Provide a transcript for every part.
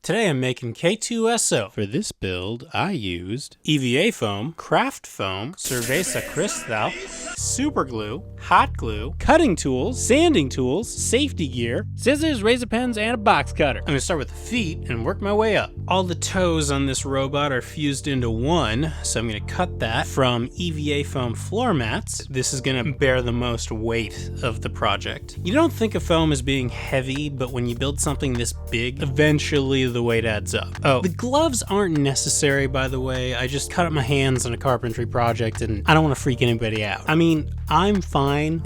Today I'm making K-2SO. For this build, I used EVA foam, craft foam, Cerveza Cristal, super glue, hot glue, cutting tools, sanding tools, safety gear, scissors, razor pens, and a box cutter. I'm gonna start with the feet and work my way up. All the toes on this robot are fused into one, so I'm gonna cut that from EVA foam floor mats. This is gonna bear the most weight of the project. You don't think of foam as being heavy, but when you build something this big, eventually the weight adds up. Oh, the gloves aren't necessary, by the way. I just cut up my hands on a carpentry project and I don't want to freak anybody out. I mean, I'm fine.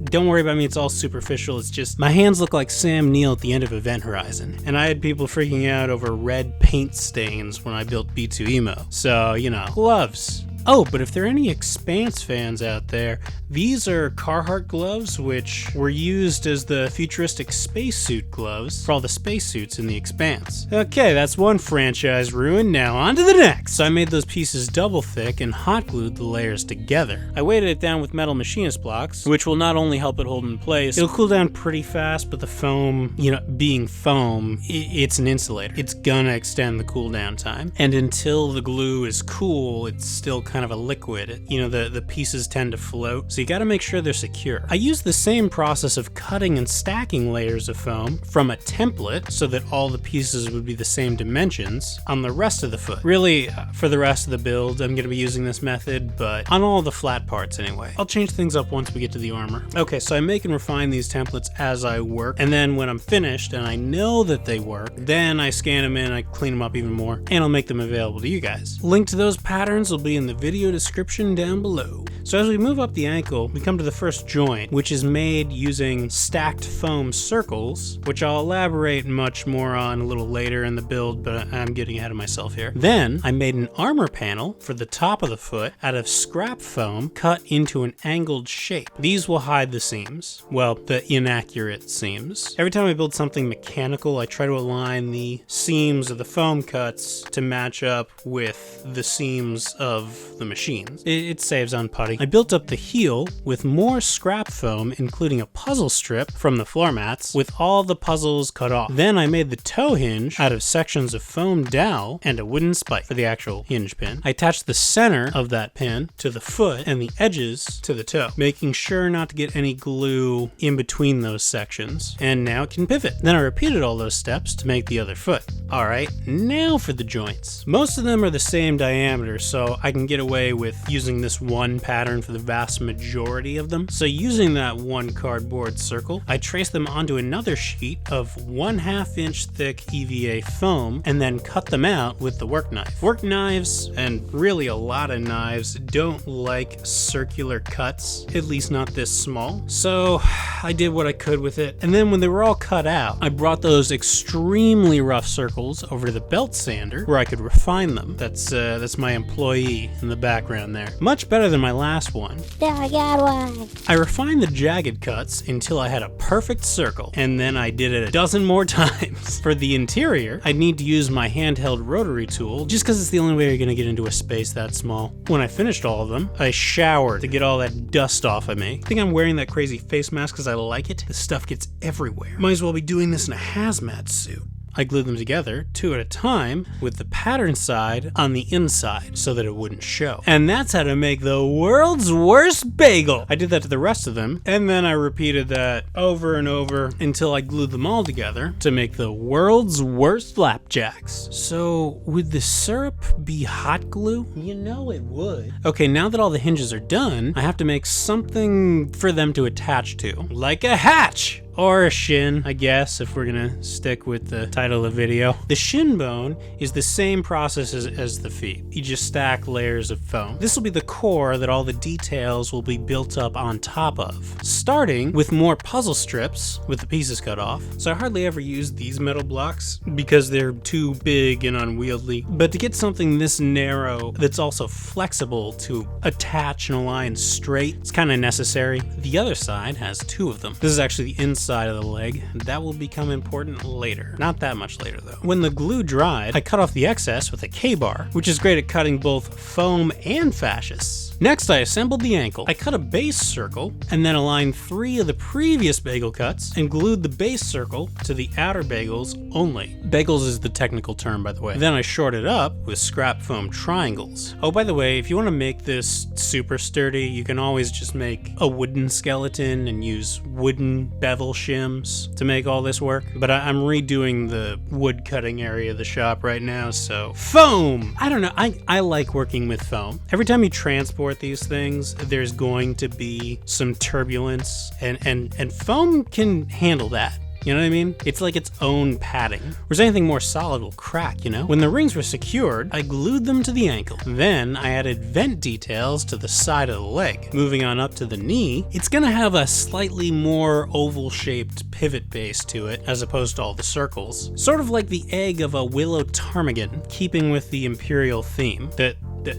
Don't worry about me, it's all superficial. It's just my hands look like Sam Neill at the end of Event Horizon. And I had people freaking out over red paint stains when I built B2 Emo. So, you know, gloves. Oh, but if there are any Expanse fans out there, these are Carhartt gloves, which were used as the futuristic spacesuit gloves for all the spacesuits in the Expanse. Okay, that's one franchise ruined, now on to the next! So I made those pieces double thick and hot glued the layers together. I weighted it down with metal machinist blocks, which will not only help it hold in place, it'll cool down pretty fast, but the foam, you know, being foam, it's an insulator. It's gonna extend the cool down time. And until the glue is cool, it's still kind of a liquid. You know, the pieces tend to float, so you gotta make sure they're secure. I use the same process of cutting and stacking layers of foam from a template so that all the pieces would be the same dimensions on the rest of the foot. Really, for the rest of the build, I'm gonna be using this method, but on all the flat parts anyway. I'll change things up once we get to the armor. Okay, so I make and refine these templates as I work, and then when I'm finished and I know that they work, then I scan them in, I clean them up even more, and I'll make them available to you guys. Link to those patterns will be in the video description down below. So as we move up the ankle, we come to the first joint, which is made using stacked foam circles, which I'll elaborate much more on a little later in the build, but I'm getting ahead of myself here. Then I made an armor panel for the top of the foot out of scrap foam cut into an angled shape. These will hide the seams. Well, the inaccurate seams. Every time I build something mechanical, I try to align the seams of the foam cuts to match up with the seams of the machines. It saves on putty. I built up the heel with more scrap foam, including a puzzle strip from the floor mats, with all the puzzles cut off. Then I made the toe hinge out of sections of foam dowel and a wooden spike for the actual hinge pin. I attached the center of that pin to the foot and the edges to the toe, making sure not to get any glue in between those sections. And now it can pivot. Then I repeated all those steps to make the other foot. Alright, now for the joints. Most of them are the same diameter, so I can get away with using this one pattern for the vast majority of them. So using that one cardboard circle, I traced them onto another sheet of 1/2 inch thick EVA foam and then cut them out with the work knife. Work knives, and really a lot of knives, don't like circular cuts, at least not this small. So I did what I could with it. And then when they were all cut out, I brought those extremely rough circles over to the belt sander where I could refine them. That's my employee in the background there. Much better than my last one. Yeah, I got one. I refined the jagged cuts until I had a perfect circle, and then I did it a dozen more times. For the interior, I'd need to use my handheld rotary tool, just because it's the only way you're gonna get into a space that small. When I finished all of them, I showered to get all that dust off of me. I think I'm wearing that crazy face mask because I like it. The stuff gets everywhere. Might as well be doing this in a hazmat suit. I glued them together, 2 at a time, with the pattern side on the inside so that it wouldn't show. And that's how to make the world's worst bagel! I did that to the rest of them, and then I repeated that over and over until I glued them all together to make the world's worst flapjacks. So, would the syrup be hot glue? You know it would. Okay, now that all the hinges are done, I have to make something for them to attach to. Like a hatch! Or a shin, I guess, if we're gonna stick with the title of the video. The shin bone is the same process as the feet. You just stack layers of foam. This will be the core that all the details will be built up on top of. Starting with more puzzle strips with the pieces cut off. So I hardly ever use these metal blocks because they're too big and unwieldy. But to get something this narrow that's also flexible to attach and align straight, it's kind of necessary. The other side has 2 of them. This is actually the inside side of the leg. That will become important later. Not that much later though. When the glue dried, I cut off the excess with a K-bar, which is great at cutting both foam and fascias. Next, I assembled the ankle. I cut a base circle and then aligned 3 of the previous bagel cuts and glued the base circle to the outer bagels only. Bagels is the technical term, by the way. Then I shorted up with scrap foam triangles. Oh, by the way, if you want to make this super sturdy, you can always just make a wooden skeleton and use wooden bevel shims to make all this work. But I'm redoing the wood cutting area of the shop right now, so foam! I don't know, I like working with foam. Every time you transport these things, there's going to be some turbulence, and foam can handle that. You know what I mean? It's like its own padding. Whereas anything more solid will crack, you know? When the rings were secured, I glued them to the ankle. Then I added vent details to the side of the leg. Moving on up to the knee, it's gonna have a slightly more oval-shaped pivot base to it, as opposed to all the circles. Sort of like the egg of a willow ptarmigan, keeping with the imperial theme.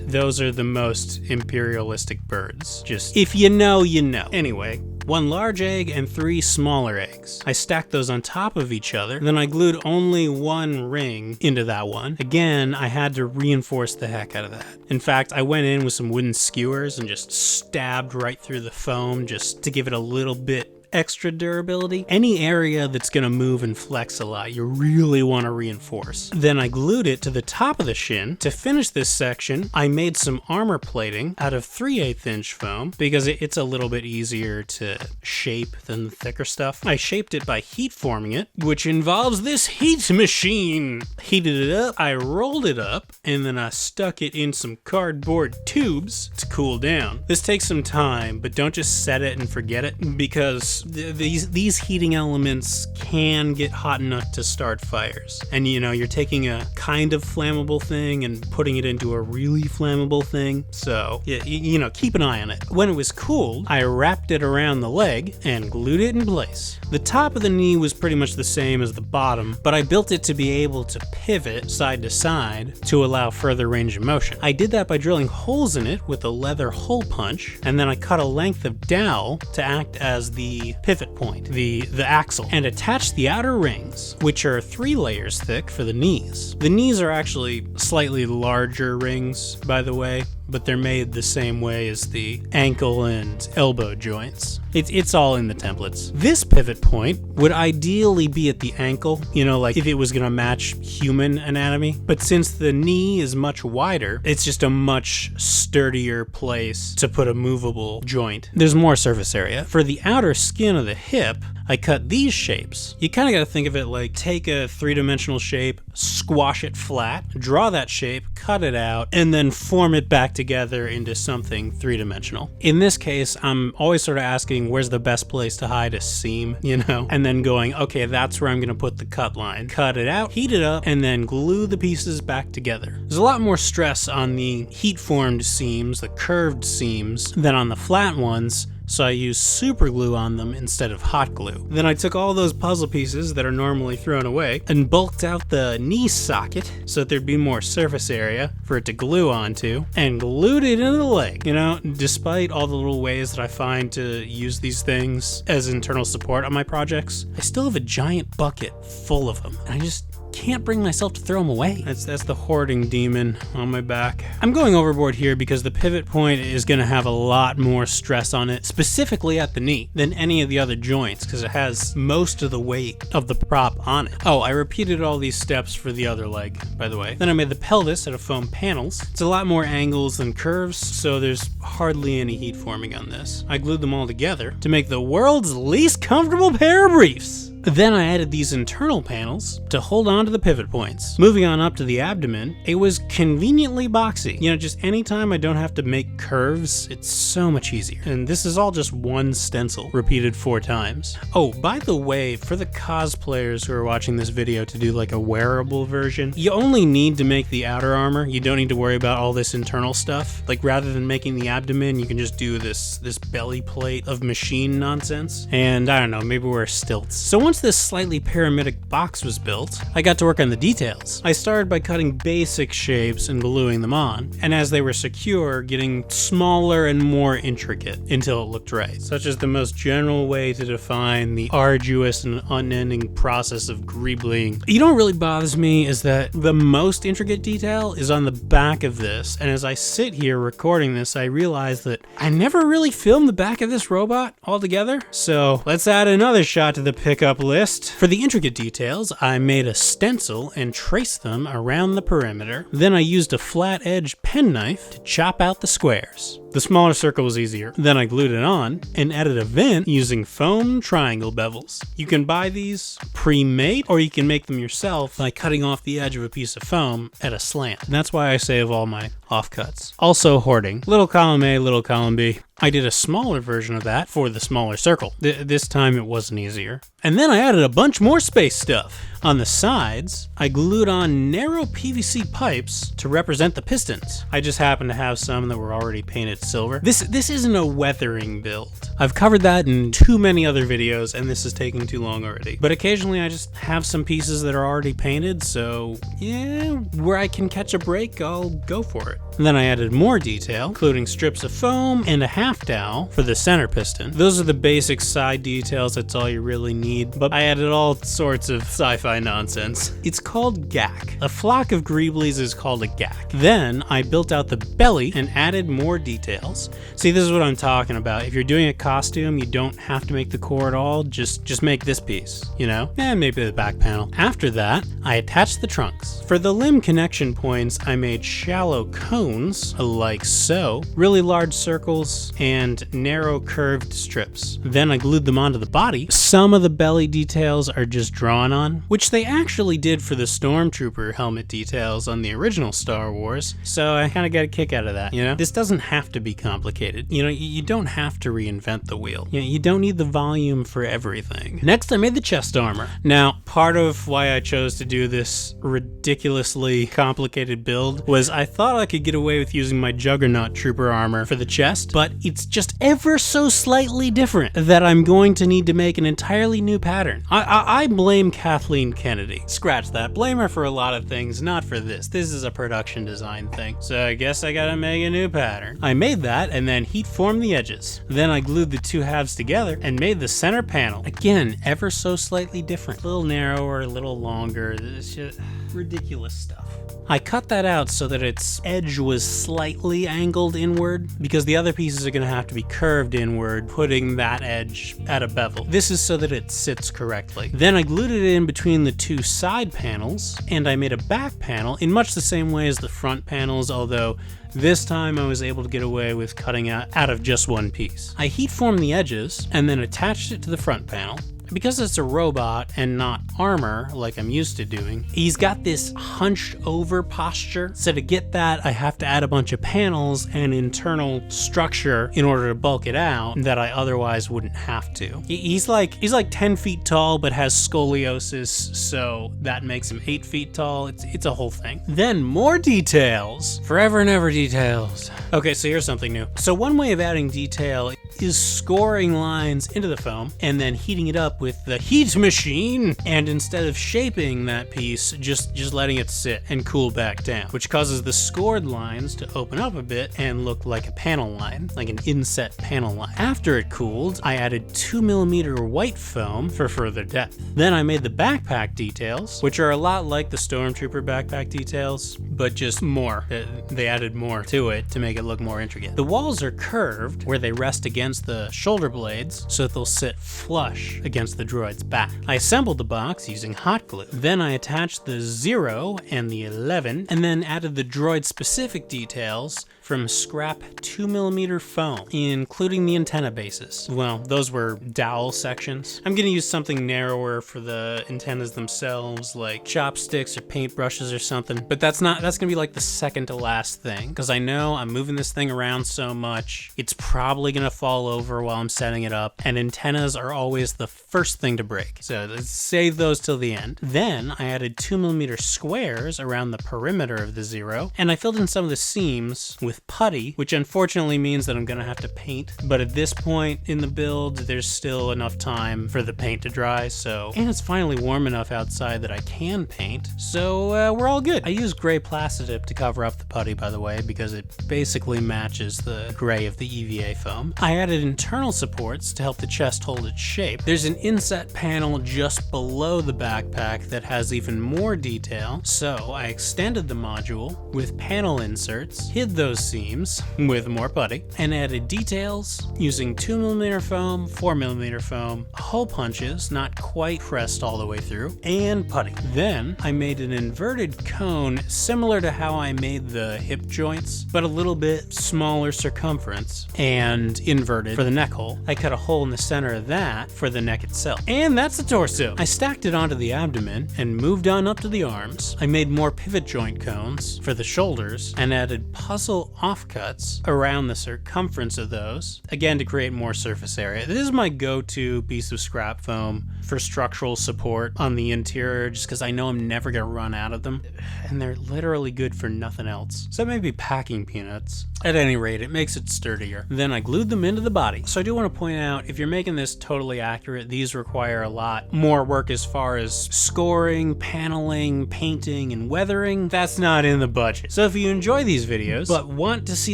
Those are the most imperialistic birds. Just, if you know, you know. Anyway, 1 large egg and 3 smaller eggs. I stacked those on top of each other, then I glued only 1 ring into that one. Again, I had to reinforce the heck out of that. In fact, I went in with some wooden skewers and just stabbed right through the foam just to give it a little bit extra durability. Any area that's gonna move and flex a lot, you really wanna reinforce. Then I glued it to the top of the shin. To finish this section, I made some armor plating out of 3/8 inch foam because it's a little bit easier to shape than the thicker stuff. I shaped it by heat forming it, which involves this heat machine. Heated it up, I rolled it up, and then I stuck it in some cardboard tubes to cool down. This takes some time, but don't just set it and forget it, because these heating elements can get hot enough to start fires. And you know, you're taking a kind of flammable thing and putting it into a really flammable thing. So, you know, keep an eye on it. When it was cooled, I wrapped it around the leg and glued it in place. The top of the knee was pretty much the same as the bottom, but I built it to be able to pivot side to side to allow further range of motion. I did that by drilling holes in it with a leather hole punch, and then I cut a length of dowel to act as the pivot point, the axle, and attached the outer rings, which are 3 layers thick for the knees. The knees are actually slightly larger rings, by the way, but they're made the same way as the ankle and elbow joints. It's all in the templates. This pivot point would ideally be at the ankle, you know, like if it was gonna match human anatomy. But since the knee is much wider, it's just a much sturdier place to put a movable joint. There's more surface area. For the outer skin of the hip, I cut these shapes. You kind of got to think of it like take a 3-dimensional shape, squash it flat, draw that shape, cut it out, and then form it back together into something 3-dimensional. In this case, I'm always sort of asking where's the best place to hide a seam, you know? And then going, okay, that's where I'm going to put the cut line. Cut it out, heat it up, and then glue the pieces back together. There's a lot more stress on the heat-formed seams, the curved seams, than on the flat ones, so I used super glue on them instead of hot glue. Then I took all those puzzle pieces that are normally thrown away and bulked out the knee socket so that there'd be more surface area for it to glue onto, and glued it into the leg. You know, despite all the little ways that I find to use these things as internal support on my projects, I still have a giant bucket full of them, and I just can't bring myself to throw them away. That's the hoarding demon on my back. I'm going overboard here because the pivot point is going to have a lot more stress on it, specifically at the knee, than any of the other joints, because it has most of the weight of the prop on it. Oh, I repeated all these steps for the other leg, by the way. Then I made the pelvis out of foam panels. It's a lot more angles than curves, so there's hardly any heat forming on this. I glued them all together to make the world's least comfortable pair of briefs. Then I added these internal panels to hold on to the pivot points. Moving on up to the abdomen, it was conveniently boxy. You know, just anytime I don't have to make curves, it's so much easier. And this is all just one stencil, repeated 4 times. Oh, by the way, for the cosplayers who are watching this video to do like a wearable version, you only need to make the outer armor. You don't need to worry about all this internal stuff. Like, rather than making the abdomen, you can just do this belly plate of machine nonsense. And I don't know, maybe wear stilts. So once once this slightly pyramidic box was built, I got to work on the details. I started by cutting basic shapes and gluing them on, and as they were secure, getting smaller and more intricate until it looked right, such as the most general way to define the arduous and unending process of greebling. You know what really bothers me is that the most intricate detail is on the back of this, and as I sit here recording this, I realize that I never really filmed the back of this robot altogether, so let's add another shot to the pickup list. For the intricate details, I made a stencil and traced them around the perimeter. Then I used a flat edge penknife to chop out the squares. The smaller circle was easier. Then I glued it on and added a vent using foam triangle bevels. You can buy these pre-made, or you can make them yourself by cutting off the edge of a piece of foam at a slant. And that's why I save all my offcuts. Also hoarding. Little column A, little column B. I did a smaller version of that for the smaller circle. This time it wasn't easier. And then I added a bunch more space stuff. On the sides, I glued on narrow PVC pipes to represent the pistons. I just happened to have some that were already painted silver. This isn't a weathering build. I've covered that in too many other videos, and this is taking too long already. But occasionally I just have some pieces that are already painted, so yeah, where I can catch a break, I'll go for it. And then I added more detail, including strips of foam and a half dowel for the center piston. Those are the basic side details, that's all you really need, but I added all sorts of sci-fi nonsense. It's called gack. A flock of greeblies is called a gack. Then I built out the belly and added more details. See, this is what I'm talking about. If you're doing a costume, you don't have to make the core at all, just make this piece, you know? And maybe the back panel. After that, I attached the trunks. For the limb connection points, I made shallow cones, like so, really large circles, and narrow curved strips. Then I glued them onto the body. Some of the belly details are just drawn on, which they actually did for the Stormtrooper helmet details on the original Star Wars, so I kind of got a kick out of that, you know? This doesn't have to be complicated. You know, you don't have to reinvent the wheel. You know, you don't need the volume for everything. Next, I made the chest armor. Now, part of why I chose to do this ridiculously complicated build was I thought I could get away with using my Juggernaut Trooper armor for the chest, but it's just ever so slightly different that I'm going to need to make an entirely new pattern. I blame Kathleen Kennedy. Scratch that. Blame her for a lot of things, not for this. This is a production design thing. So I guess I gotta make a new pattern. I made that and then heat formed the edges. Then I glued the two halves together and made the center panel. Again, ever so slightly different. A little narrower, a little longer. It's just ridiculous stuff. I cut that out so that its edge was slightly angled inward, because the other pieces are going to have to be curved inward, putting that edge at a bevel. This is so that it sits correctly. Then I glued it in between the two side panels, and I made a back panel in much the same way as the front panels, although this time I was able to get away with cutting out of just one piece. I heat formed the edges and then attached it to the front panel. Because it's a robot and not armor like I'm used to doing, he's got this hunched over posture. So to get that, I have to add a bunch of panels and internal structure in order to bulk it out that I otherwise wouldn't have to. He's like 10 feet tall but has scoliosis, so that makes him 8 feet tall. It's a whole thing. Then more details. Forever and ever details. Okay, so here's something new. So one way of adding detail is scoring lines into the foam and then heating it up with the heat machine, and instead of shaping that piece, just letting it sit and cool back down, which causes the scored lines to open up a bit and look like a panel line, like an inset panel line. After it cooled, I added 2mm white foam for further depth. Then I made the backpack details, which are a lot like the Stormtrooper backpack details, but just more. They added more to it to make it look more intricate. The walls are curved where they rest against the shoulder blades so that they'll sit flush against the droid's back. I assembled the box using hot glue. Then I attached the 0 and the 11, and then added the droid specific details from scrap 2mm foam, including the antenna bases. Well, those were dowel sections. I'm gonna use something narrower for the antennas themselves, like chopsticks or paintbrushes or something, but that's gonna be like the second to last thing, because I know I'm moving this thing around so much, it's probably gonna fall over while I'm setting it up, and antennas are always the first thing to break, so let's save those till the end. Then I added 2mm squares around the perimeter of the 0, and I filled in some of the seams with with putty, which unfortunately means that I'm gonna have to paint. But at this point in the build, there's still enough time for the paint to dry, and it's finally warm enough outside that I can paint, so we're all good. I used gray plastic to cover up the putty, by the way, because it basically matches the gray of the EVA foam. I added internal supports to help the chest hold its shape. There's an inset panel just below the backpack that has even more detail, so I extended the module with panel inserts, hid those seams with more putty, and added details using 2mm foam, 4mm foam, hole punches, not quite pressed all the way through, and putty. Then I made an inverted cone similar to how I made the hip joints, but a little bit smaller circumference and inverted for the neck hole. I cut a hole in the center of that for the neck itself. And that's the torso. I stacked it onto the abdomen and moved on up to the arms. I made more pivot joint cones for the shoulders and added puzzle offcuts around the circumference of those, again to create more surface area. This is my go-to piece of scrap foam for structural support on the interior, just because I know I'm never gonna run out of them, and they're literally good for nothing else. So maybe packing peanuts. At any rate, it makes it sturdier. Then I glued them into the body. So I do want to point out, if you're making this totally accurate, these require a lot more work as far as scoring, paneling, painting, and weathering. That's not in the budget. So if you enjoy these videos, but want to see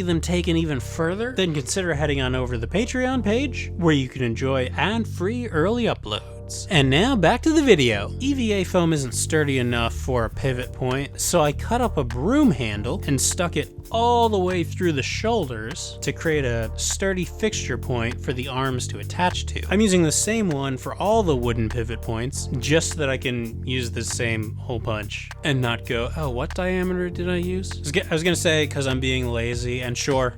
them taken even further, then consider heading on over to the Patreon page, where you can enjoy ad-free early uploads. And now back to the video. EVA foam isn't sturdy enough for a pivot point, so I cut up a broom handle and stuck it all the way through the shoulders to create a sturdy fixture point for the arms to attach to. I'm using the same one for all the wooden pivot points, just so that I can use the same hole punch and not go, oh, what diameter did I use? I was gonna say because I'm being lazy, and sure,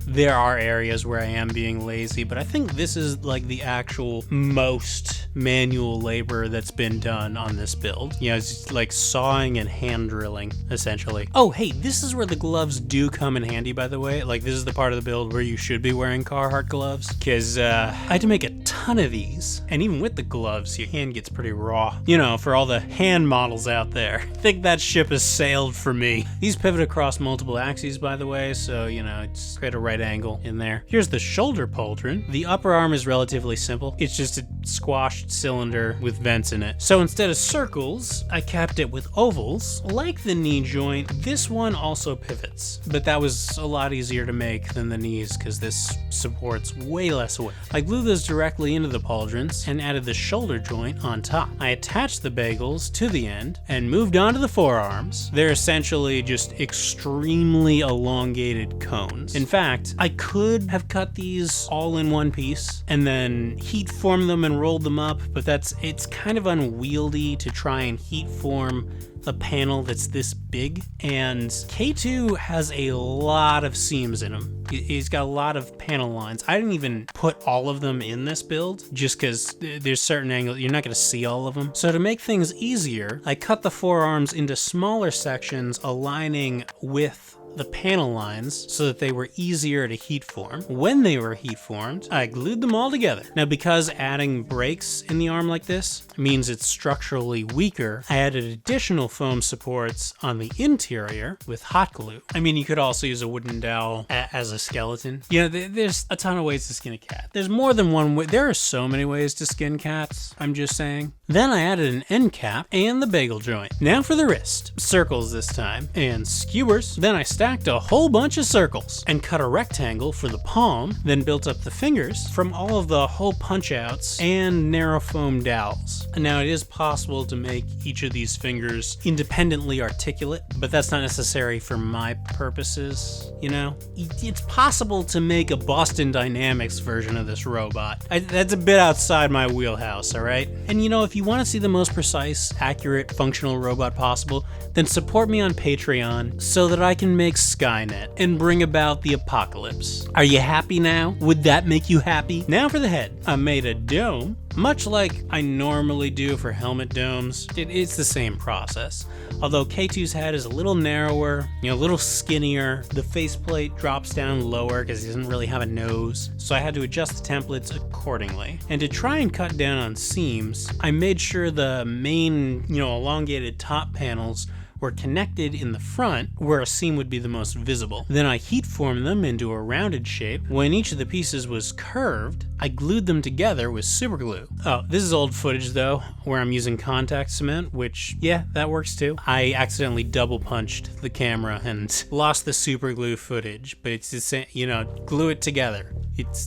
there are areas where I am being lazy, but I think this is like the actual most manual labor that's been done on this build. You know, it's like sawing and hand drilling, essentially. Oh, hey, this is where the gloves do come in handy, by the way. Like, this is the part of the build where you should be wearing Carhartt gloves, because I had to make a ton of these, and even with the gloves, your hand gets pretty raw. You know, for all the hand models out there, I think that ship has sailed for me. These pivot across multiple axes, by the way, so, you know, just create a right angle in there. Here's the shoulder pauldron. The upper arm is relatively simple. It's just a squashed cylinder with vents in it. So instead of circles, I capped it with ovals. Like the knee joint, this one also pivots, but that was a lot easier to make than the knees because this supports way less weight. I glued those directly into the pauldrons and added the shoulder joint on top. I attached the bagels to the end and moved on to the forearms. They're essentially just extremely elongated cones. In fact, I could have cut these all in one piece and then heat formed them and rolled them up, but it's kind of unwieldy to try and heat form a panel that's this big, and K2 has a lot of seams in him. He's got a lot of panel lines. I didn't even put all of them in this build just because there's certain angles you're not going to see all of them. So to make things easier, I cut the forearms into smaller sections aligning with the panel lines so that they were easier to heat form. When they were heat formed, I glued them all together. Now, because adding breaks in the arm like this means it's structurally weaker, I added additional foam supports on the interior with hot glue. I mean, you could also use a wooden dowel as a skeleton. You know, there's a ton of ways to skin a cat. There's more than one way. There are so many ways to skin cats, I'm just saying. Then I added an end cap and the bagel joint. Now for the wrist. Circles this time, and skewers. Then I stacked a whole bunch of circles and cut a rectangle for the palm, then built up the fingers from all of the hole punch outs and narrow foam dowels. Now, it is possible to make each of these fingers independently articulate, but that's not necessary for my purposes, you know? It's possible to make a Boston Dynamics version of this robot. That's a bit outside my wheelhouse, all right? And you know, if you want to see the most precise, accurate, functional robot possible, then support me on Patreon so that I can make Skynet and bring about the apocalypse. Are you happy now? Would that make you happy? Now for the head. I made a dome, much like I normally do for helmet domes. It's the same process. Although K2's head is a little narrower, a little skinnier, the faceplate drops down lower because he doesn't really have a nose, so I had to adjust the templates accordingly. And to try and cut down on seams, I made sure the main, elongated top panels were connected in the front where a seam would be the most visible. Then I heat formed them into a rounded shape. When each of the pieces was curved, I glued them together with super glue. Oh, this is old footage though, where I'm using contact cement, which, yeah, that works too. I accidentally double punched the camera and lost the super glue footage, but it's the same, you know, glue it together.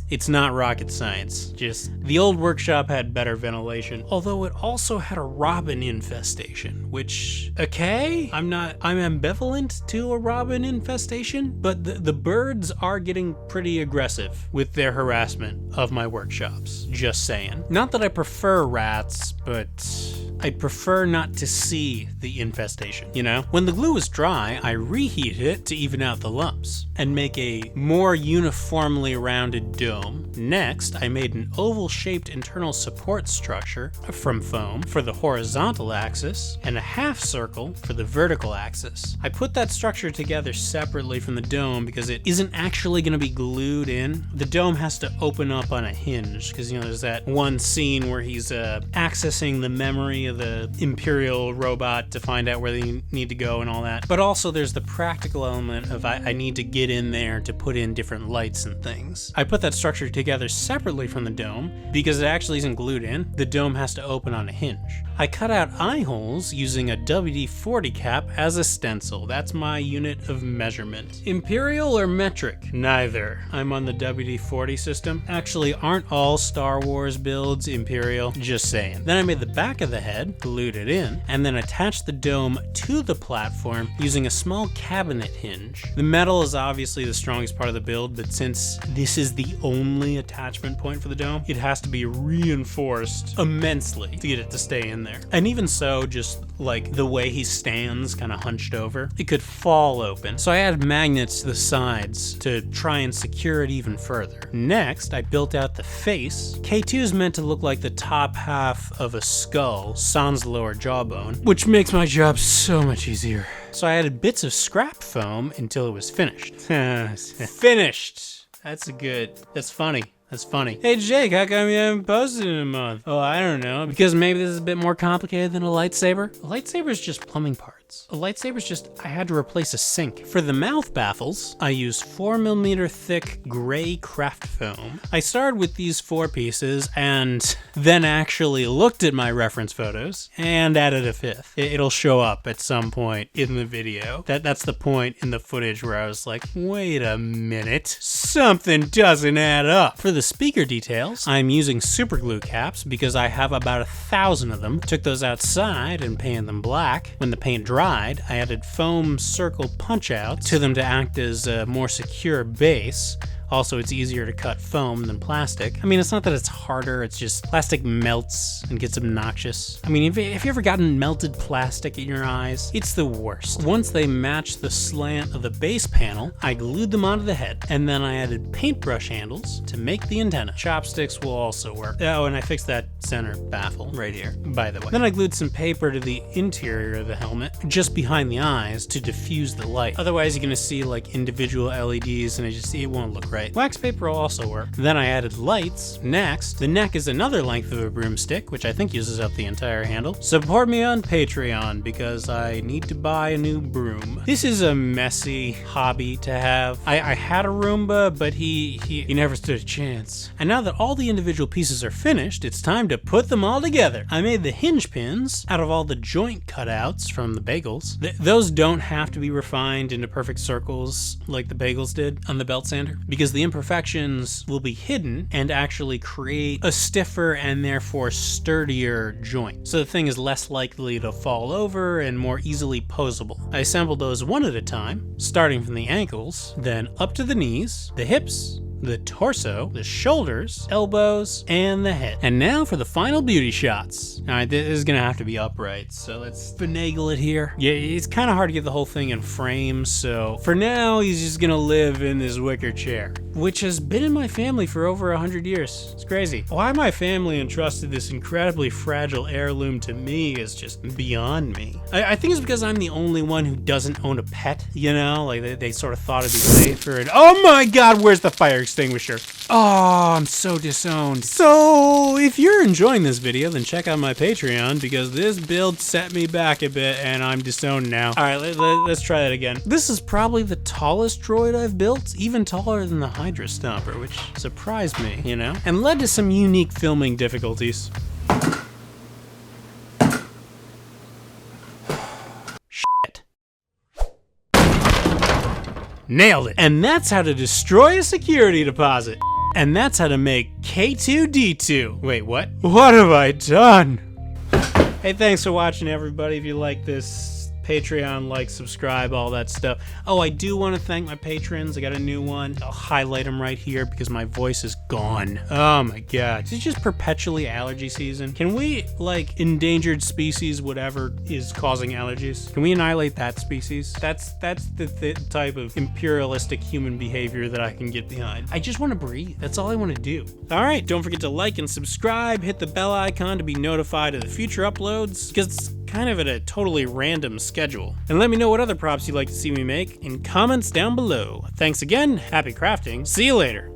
It's not rocket science. Just the old workshop had better ventilation, although it also had a robin infestation, which, okay, I'm ambivalent to a robin infestation, but the birds are getting pretty aggressive with their harassment of my workshops. Just saying. Not that I prefer rats, but I prefer not to see the infestation, you know? When the glue was dry, I reheated it to even out the lumps and make a more uniformly rounded dome. Next, I made an oval-shaped internal support structure from foam for the horizontal axis and a half circle for the vertical axis. I put that structure together separately from the dome because it isn't actually going to be glued in. The dome has to open up on a hinge because, you know, there's that one scene where he's accessing the memory of the Imperial robot to find out where they need to go and all that. But also there's the practical element of I need to get in there to put in different lights and things. I put that structure together separately from the dome because it actually isn't glued in. The dome has to open on a hinge. I cut out eye holes using a WD-40 cap as a stencil. That's my unit of measurement. Imperial or metric? Neither. I'm on the WD-40 system. Actually, aren't all Star Wars builds Imperial? Just saying. Then I made the back of the head, glued it in, and then attached the dome to the platform using a small cabinet hinge. The metal is obviously the strongest part of the build, but since this is the only attachment point for the dome, it has to be reinforced immensely to get it to stay in there. And even so, just like the way he stands kind of hunched over, it could fall open. So I added magnets to the sides to try and secure it even further. Next, I built out the face. K2 is meant to look like the top half of a skull, sans lower jawbone, which makes my job so much easier. So I added bits of scrap foam until it was finished. Finished! That's funny. That's funny. Hey Jake, how come you haven't posted in a month? Oh, I don't know. Because maybe this is a bit more complicated than a lightsaber? A lightsaber is just plumbing parts. A lightsaber is just, I had to replace a sink. For the mouth baffles, I used 4mm thick gray craft foam. I started with these 4 pieces and then actually looked at my reference photos and added a 5th. It'll show up at some point in the video. That's the point in the footage where I was like, wait a minute, something doesn't add up. For the speaker details, I'm using super glue caps because I have about 1,000 of them. Took those outside and painted them black. When the paint dried, I added foam circle punch outs to them to act as a more secure base. Also, it's easier to cut foam than plastic. I mean, it's not that it's harder, it's just plastic melts and gets obnoxious. I mean, have you ever gotten melted plastic in your eyes? It's the worst. Once they matched the slant of the base panel, I glued them onto the head, and then I added paintbrush handles to make the antenna. Chopsticks will also work. Oh, and I fixed that center baffle right here, by the way. Then I glued some paper to the interior of the helmet, just behind the eyes to diffuse the light. Otherwise, you're gonna see like individual LEDs and it won't look right. Wax paper will also work. Then I added lights. Next, the neck is another length of a broomstick, which I think uses up the entire handle. Support me on Patreon because I need to buy a new broom. This is a messy hobby to have. I had a Roomba, but he never stood a chance. And now that all the individual pieces are finished, it's time to put them all together. I made the hinge pins out of all the joint cutouts from the bagels. Those don't have to be refined into perfect circles like the bagels did on the belt sander, because the imperfections will be hidden and actually create a stiffer and therefore sturdier joint. So the thing is less likely to fall over and more easily posable. I assembled those one at a time, starting from the ankles, then up to the knees, the hips, the torso, the shoulders, elbows, and the head. And now for the final beauty shots. Alright, this is gonna have to be upright, so let's finagle it here. Yeah, it's kind of hard to get the whole thing in frame, so for now, he's just gonna live in this wicker chair. which has been in my family for over 100 years. It's crazy. Why my family entrusted this incredibly fragile heirloom to me is just beyond me. I think it's because I'm the only one who doesn't own a pet, you know? Like, they sort of thought it'd be safer. And oh my God, where's the fire extinguisher? Oh, I'm so disowned. So, if you're enjoying this video, then check out my Patreon, because this build set me back a bit and I'm disowned now. All right, let's try that again. This is probably the tallest droid I've built, even taller than the Hydra Stomper, which surprised me, you know? And led to some unique filming difficulties. Shit. Nailed it. And that's how to destroy a security deposit. And that's how to make K-2D2. Wait, what? What have I done? Hey, thanks for watching, everybody. If you like this, Patreon, like, subscribe, all that stuff. Oh, I do want to thank my patrons. I got a new one. I'll highlight them right here because my voice is gone. Oh my God. It's just perpetually allergy season. Can we, like, endangered species, whatever is causing allergies, can we annihilate that species? That's the type of imperialistic human behavior that I can get behind. I just want to breathe. That's all I want to do. All right, don't forget to like and subscribe. Hit the bell icon to be notified of the future uploads, because it's kind of at a totally random schedule. And let me know what other props you'd like to see me make in comments down below. Thanks again, happy crafting, see you later.